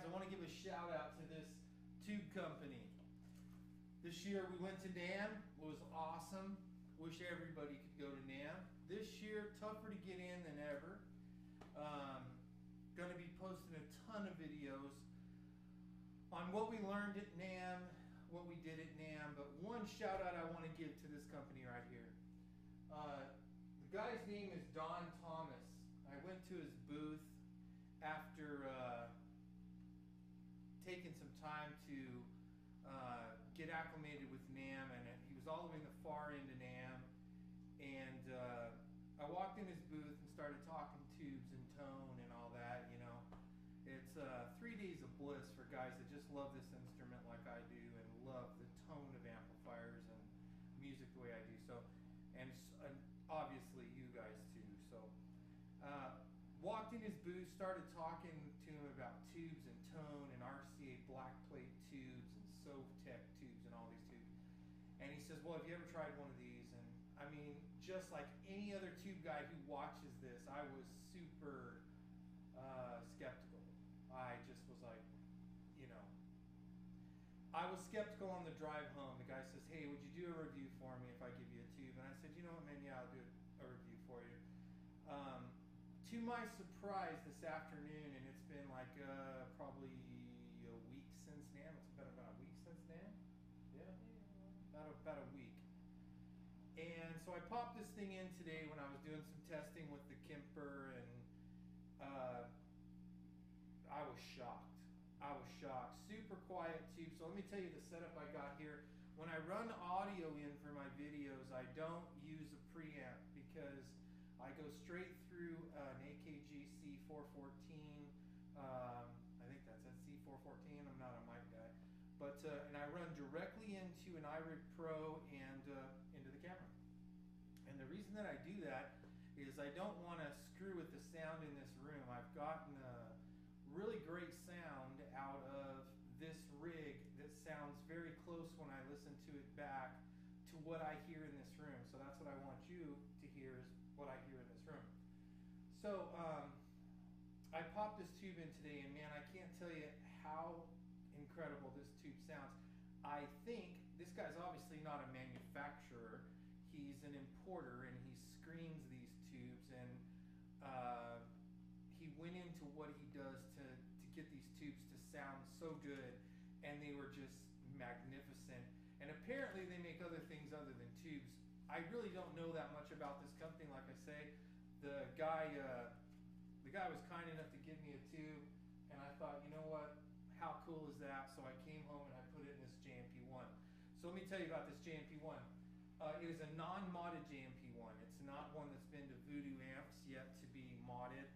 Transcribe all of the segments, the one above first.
guys, I want to give a shout out to this tube company. This year we went to NAMM. It was awesome. Wish everybody could go to NAMM. This year, tougher to get in than ever. Going to be posting a ton of videos on what we learned at NAMM, what we did at NAMM, but one shout out I want to give to this company right here. The guy's name is Don Thomas. I went to his booth after taking some time to get acclimated with NAMM, and he was all the way in the far end of NAMM, and I walked in his booth and started talking tubes and tone and all that. You know, it's 3 days of bliss for guys that just love this instrument like I do and love the tone of amplifiers and music the way I do. So, and obviously you guys too. So, walked in his booth, started talking to him about tubes and tone and RCA black plate tubes and Wathen tubes and all these tubes. And he says, well, have you ever tried one of these? And I mean, just like any other tube guy who watches this, I was super skeptical. I just was like, you know, I was skeptical on the drive home. The guy says, hey, would you do a review for me if I give you a tube? And I said, you know what, man, yeah, I'll do a review for you. To my surprise this afternoon, and it's been like probably a week since NAMM. It's been about a week since NAMM. Yeah, about a week. And so I popped this thing in today when I was doing some testing with the Kemper, and I was shocked. I was shocked. Super quiet tube. So let me tell you the setup I got here. When I run audio in for my videos, I don't use a preamp because I go straight through an AKG C414. I think that's at C414. I'm not a mic guy. But, and I run directly into an iRig Pro and into the camera. And the reason that I do that is I don't want to screw with the sound in this room. I've gotten a really great sound out of this rig that sounds very close when I listen to it back to what I hear in this room. So that's what I want you to hear, is what I hear in this room. So I popped this tube in today, and man, I can't tell you how incredible this tube sounds. I think this guy's obviously not a manufacturer. He's an importer, and he screens these tubes, and he went into what he does to get these tubes to sound so good, and they were just magnificent. And apparently they make other things other than tubes. I really don't know that much about this company. Like I say, the guy was kind enough to give me a tube, and I thought, you know what, how cool is that? So I came home and I put it in this JMP1. So let me tell you about this JMP1. It is a non-modded JMP1. It's not one that's been to Voodoo amps yet to be modded,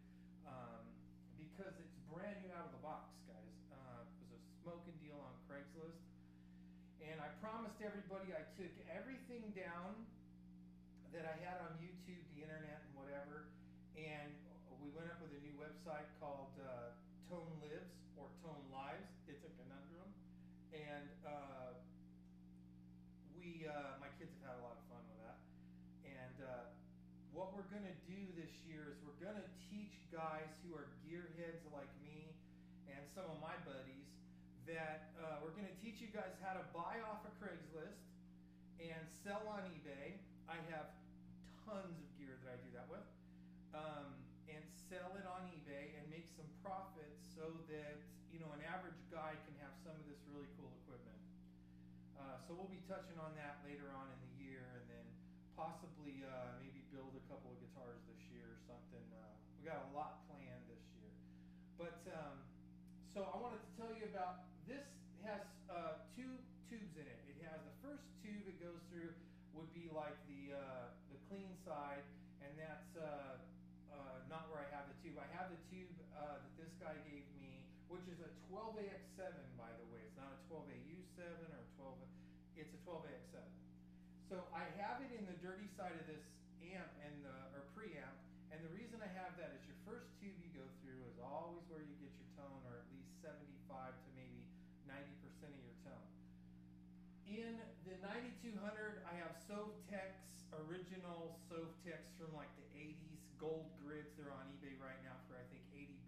because it's brand new out of the box, guys. It was a smoking deal on Craigslist. And I promised everybody I took everything down that I had on YouTube, the internet, and whatever, and we went up with a new website called Tone Lives or Tone Lives. It's a conundrum, and my kids have had a lot of fun with that. And what we're going to do this year is we're going to teach guys who are gearheads like me and some of my buddies that we're going to teach you guys how to buy off of Craigslist and sell on eBay. I have tons of gear that I do that with. And sell it on eBay and make some profits so that, you know, an average guy can have some of this really cool equipment. So we'll be touching on that later on in the year, and then possibly maybe build a couple of guitars this year or something. We got a lot planned this year. But so I wanted to tell you about this. Has two tubes in it. It has the first tube it goes through would be like the clean side, and that's not where I have the tube. I have the tube that this guy gave me, which is a 12AX7, by the way. It's not a 12AU7 or 12. It's a 12AX7. So I have it in the dirty side of this amp and or preamp. And the reason I have that is your first tube you go through is always where you get your tone, or at least 75 to maybe 90% of your tone. In the 9200, I have Wathen, original Wathen from like the 80s, gold grids. They're on eBay right now for I think $80.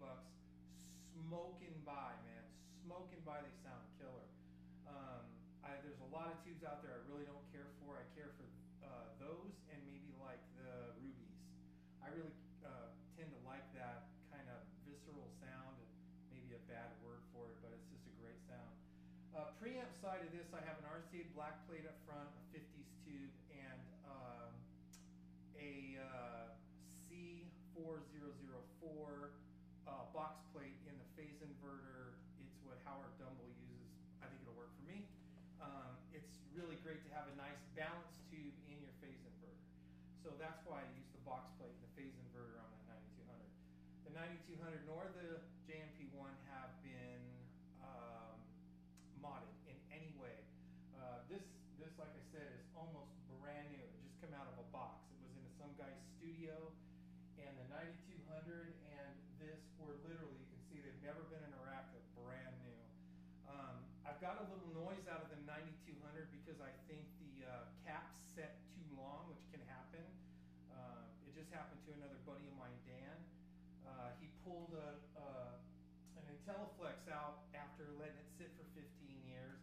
Smoking by, man, smoking by, they sound killer. There's a lot of tubes out there I really don't care for. I care for those and maybe like the rubies. I really tend to like that kind of visceral sound. Maybe a bad word for it, but it's just a great sound. Preamp side of this, I have an RCA black plate up front, a 50s tube, and a C4004 box plate in the phase inverter. It's what Howard Dumble uses. I think it'll work for me. It's really great to have a nice balanced tube in your phase inverter. So that's why I use the box plate and the phase inverter on that 9200. The 9200 nor the JMP1 have been modded in any way. This, like I said, is almost brand new. It just came out of a box. It was in some guy's studio, and the 9200 and this were literally, you can see they've never been interactive, brand new. I've got a little noise out of the 9200 because I think the cap's set too long, which can happen. It just happened to another buddy of mine, Dan. He pulled an IntelliFlex out after letting it sit for 15 years,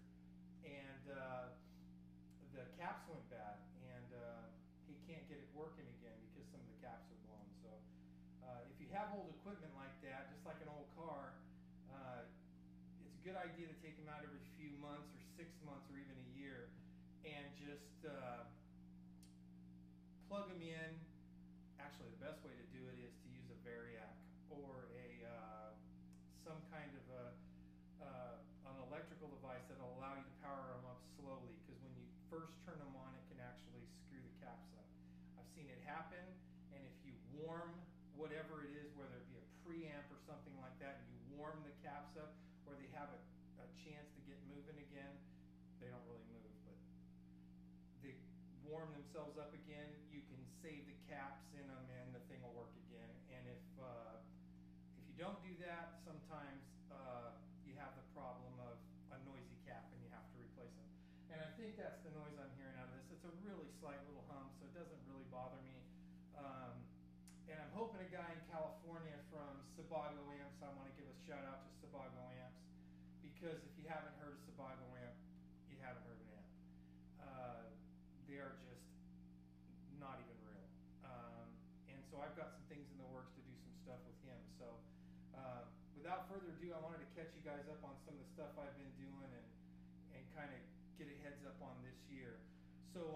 and the caps went bad, and he can't get it working again because some of the caps are blown. So if you have old equipment like that, just like an old car, it's a good idea to take them out every few months or 6 months or even a year and just plug them in. Actually, the best way to do it is to use a Variac or some kind of an electrical device that will allow you to power them up slowly, because when you first turn them on, it can actually screw the caps up. I've seen it happen, and if you warm whatever it is, whether it be a preamp or something like that, and you warm the caps up where they have a chance to get moving again, they don't really move, but they warm themselves up again, you can save the caps in them and the thing will work again. And if you don't do that, sometimes you have the problem of a noisy cap and you have to replace them. And I think that's the noise I'm hearing out of this. It's a really slight little hum, so it doesn't really bother me. And I'm hoping a guy in California from Sebago Amps, I want to give a shout out to Sebago Amps, because if you haven't heard of Sebago Amp, you haven't heard of an amp. They are just not even real. And so I've got some things in the works to do some stuff with him. So without further ado, I wanted to catch you guys up on some of the stuff I've been doing and kind of get a heads up on this year. So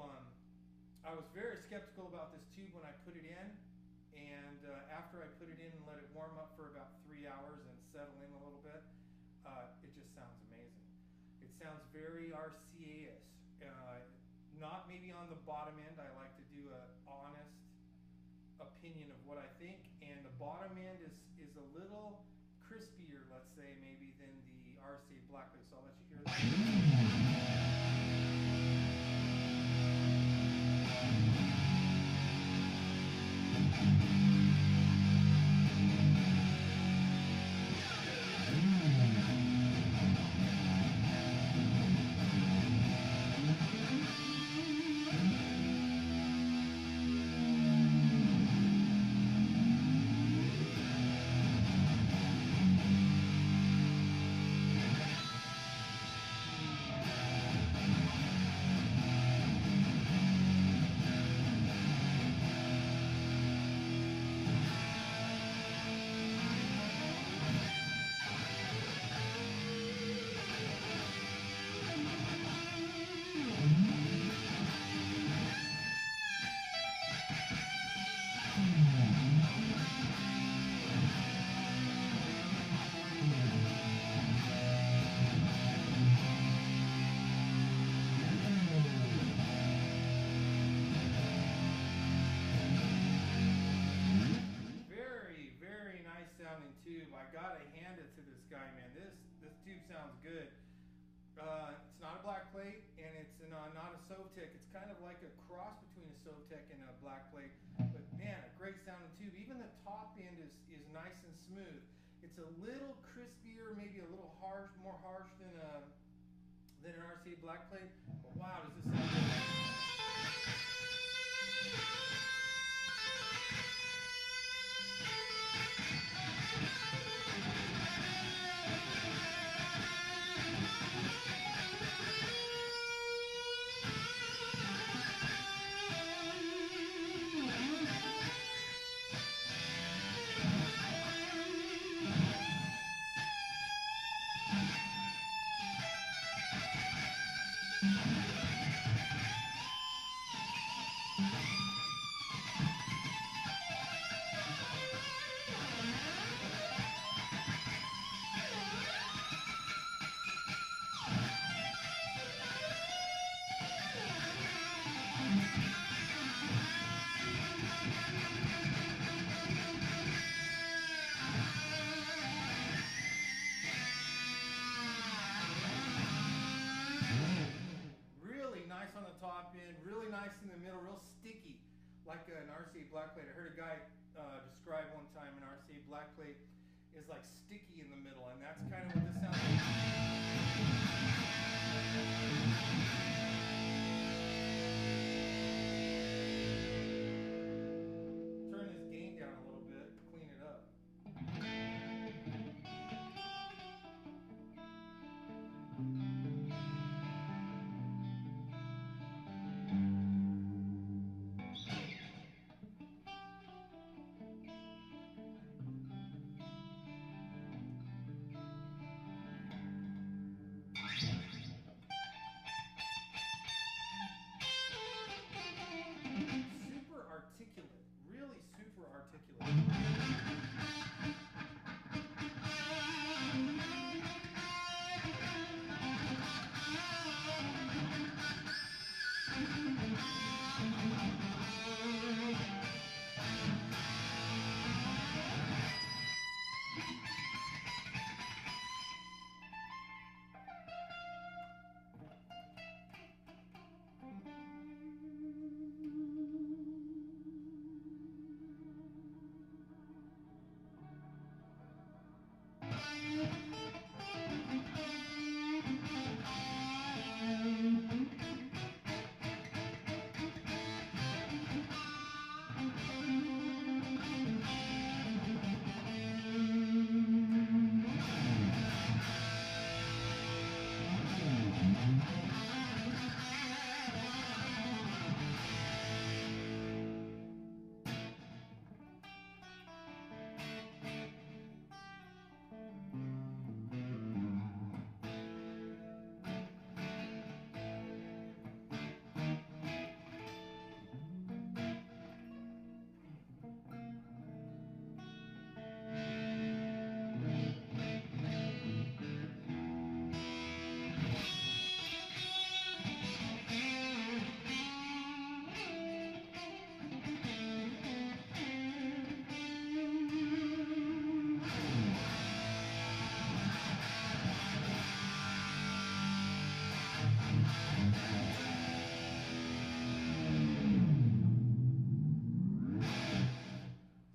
I was very skeptical about this tube when I put it in, and after I put it in and let it warm up for about 3 hours and settle in a little bit, it just sounds amazing. It sounds very RCA-ish. Not maybe on the bottom end. I like to do an honest opinion of what I think, and the bottom end is a little crispier, let's say, maybe than the RCA Blackplate. So I'll let you hear that. I gotta hand it to this guy, man. This tube sounds good. It's not a black plate, and it's not a Sovtek. It's kind of like a cross between a Sovtek and a black plate. But man, a great sounding tube. Even the top end is nice and smooth. It's a little crispier, maybe a little harsh, more harsh than an RCA black plate. But wow, does this sound good? like an RCA blackplate. I heard a guy describe one time an RCA blackplate is like sticky in the middle, and that's kind of what this sounds like. Turn his gain down a little bit, clean it up. Super articulate, really super articulate.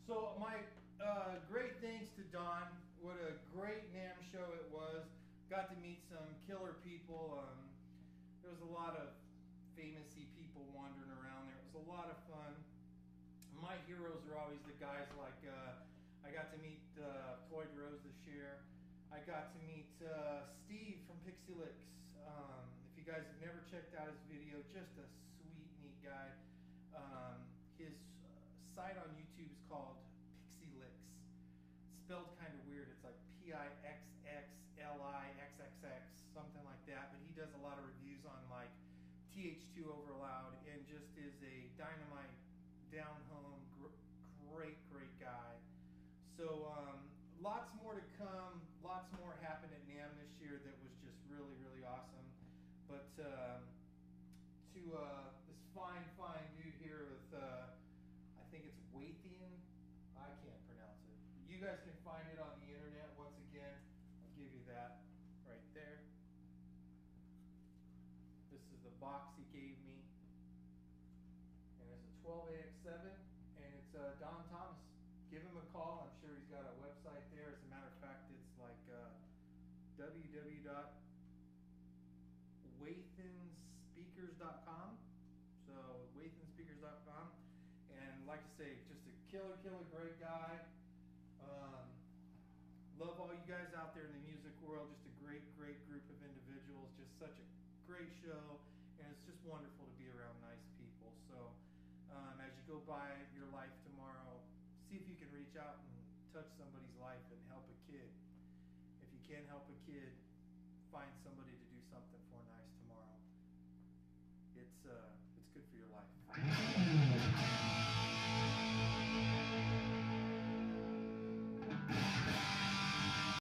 So my great thanks to Don. What a great NAMM show it was. Got to meet some killer people. There was a lot of famous-y people wandering around there. It was a lot of fun. My heroes are always the guys like, I got to meet Floyd Rose this year. I got to meet Steve from Pixie Licks. If you guys have never checked out his video, just a sweet, neat guy. His site on YouTube is called Pixie Licks. It's spelled kind of weird. It's like Pixlixx, something like that. But he does a lot of reviews on like TH2 Overloud, and just is a dynamite, down home, great guy. So lots more to come. Lots more happened at NAMM this year that was just really awesome. But to this fine dude here with I think it's Wathen. I can't pronounce it. You guys can find it on the internet. Once again, I'll give you that right there. This is the box he gave me, and it's a 12AX7, and it's Don Thomas. Give him a call. I'm sure he's got a website there. As a matter of fact, it's like www.wathenspeakers.com. So wathenspeakers.com. And like I say, just a killer, great guy. Love all you guys out there in the music world. Just a great group of individuals. Just such a great show, and it's just wonderful to be around nice people. So as you go by your life tomorrow, see if you can reach out and touch somebody's life and help a kid. If you can't help a kid, find somebody to do something for nice tomorrow. It's good for your life.